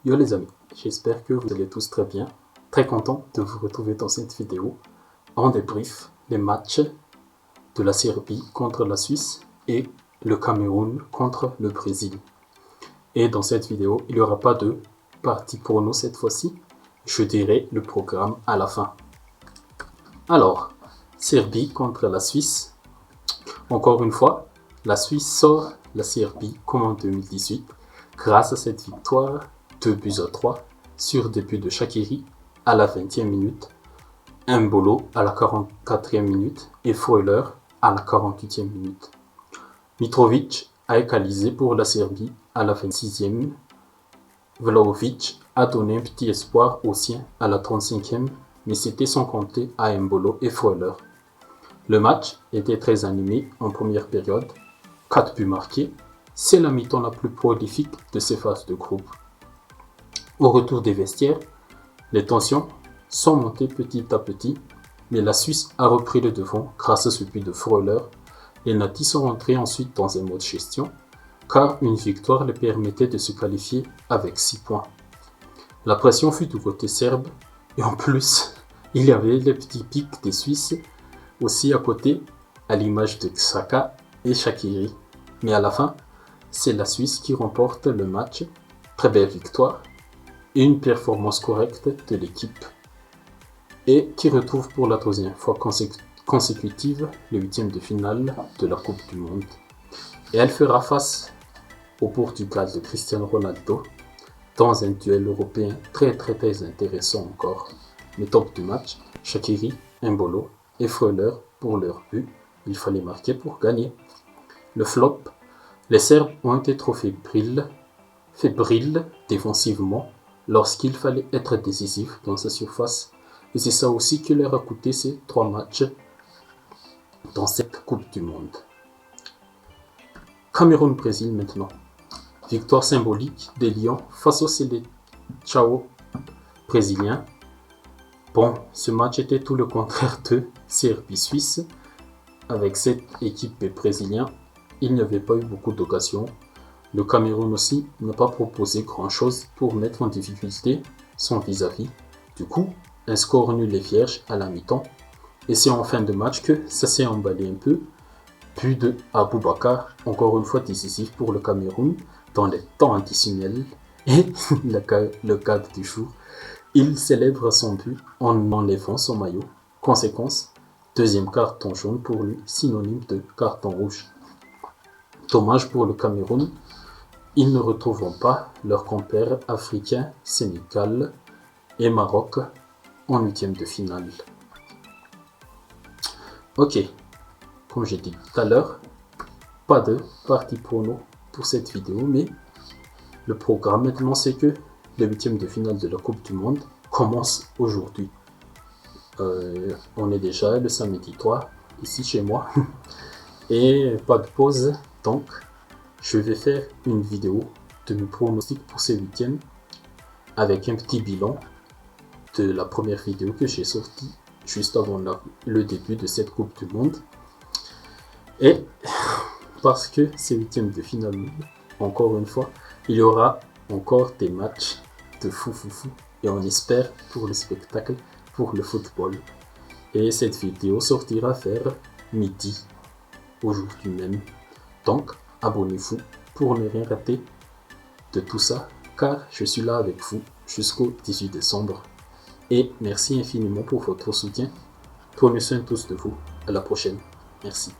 Yo les amis, j'espère que vous allez tous très bien. Très content de vous retrouver dans cette vidéo en débrief les matchs de la Serbie contre la Suisse et le Cameroun contre le Brésil. Et dans cette vidéo, il n'y aura pas de partie prono cette fois-ci. Je dirai le programme à la fin. Alors, Serbie contre la Suisse. Encore une fois, la Suisse sort la Serbie comme en 2018 grâce à cette victoire 2-3 sur début de Shaqiri à la 20e minute, Mbolo à la 44e minute et Freuler à la 48e minute. Mitrovic a égalisé pour la Serbie à la 26e. Vlahovic a donné un petit espoir aux siens à la 35e, mais c'était sans compter à Mbolo et Freuler. Le match était très animé en première période, 4 buts marqués, c'est la mi-temps la plus prolifique de ces phases de groupe. Au retour des vestiaires, les tensions sont montées petit à petit, mais la Suisse a repris le devant grâce à ce but de Freuler. Les Natis sont rentrés ensuite dans un mode gestion, car une victoire les permettait de se qualifier avec 6 points. La pression fut du côté serbe, et en plus, il y avait les petits pics des Suisses aussi à côté, à l'image de Xhaka et Shaqiri. Mais à la fin, c'est la Suisse qui remporte le match. Très belle victoire et une performance correcte de l'équipe. Et qui retrouve pour la troisième fois consécutive le huitième de finale de la Coupe du Monde. Et elle fera face au Portugal de Cristiano Ronaldo dans un duel européen très intéressant encore. Le top du match, Shaqiri, Mbolo et Freuler pour leur but. Il fallait marquer pour gagner. Le flop, les Serbes ont été trop fébriles défensivement lorsqu'il fallait être décisif dans sa surface. Et c'est ça aussi qui leur a coûté ces 3 matchs dans cette Coupe du Monde. Cameroun-Brésil maintenant. Victoire symbolique des Lions face au Seleção brésilien. Bon, ce match était tout le contraire de Serbie-Suisse. Avec cette équipe brésilienne, il n'y avait pas eu beaucoup d'occasions. Le Cameroun aussi n'a pas proposé grand-chose pour mettre en difficulté son vis-à-vis. Du coup, un score nul et vierge à la mi-temps. Et c'est en fin de match que ça s'est emballé un peu. But de Aboubakar, encore une fois décisif pour le Cameroun dans les temps additionnels. Et le cadre du jour, il célèbre son but en enlevant son maillot. Conséquence, deuxième carton jaune pour lui, synonyme de carton rouge. Dommage pour le Cameroun, ils ne retrouveront pas leurs compères africains, Sénégal et Maroc en huitième de finale. Ok, comme j'ai dit tout à l'heure, pas de partie prono pour cette vidéo, mais le programme maintenant c'est que le huitième de finale de la Coupe du Monde commence aujourd'hui. On est déjà le samedi 3 ici chez moi et pas de pause, donc je vais faire une vidéo de mes pronostics pour ces huitièmes avec un petit bilan de la première vidéo que j'ai sortie juste avant le début de cette Coupe du Monde. Et parce que ces huitièmes de finale, encore une fois, il y aura encore des matchs de fou et on espère pour le spectacle, pour le football. Et cette vidéo sortira vers midi aujourd'hui même. Donc abonnez-vous pour ne rien rater de tout ça, car je suis là avec vous jusqu'au 18 décembre. Et merci infiniment pour votre soutien. Prenez soin tous de vous. À la prochaine. Merci.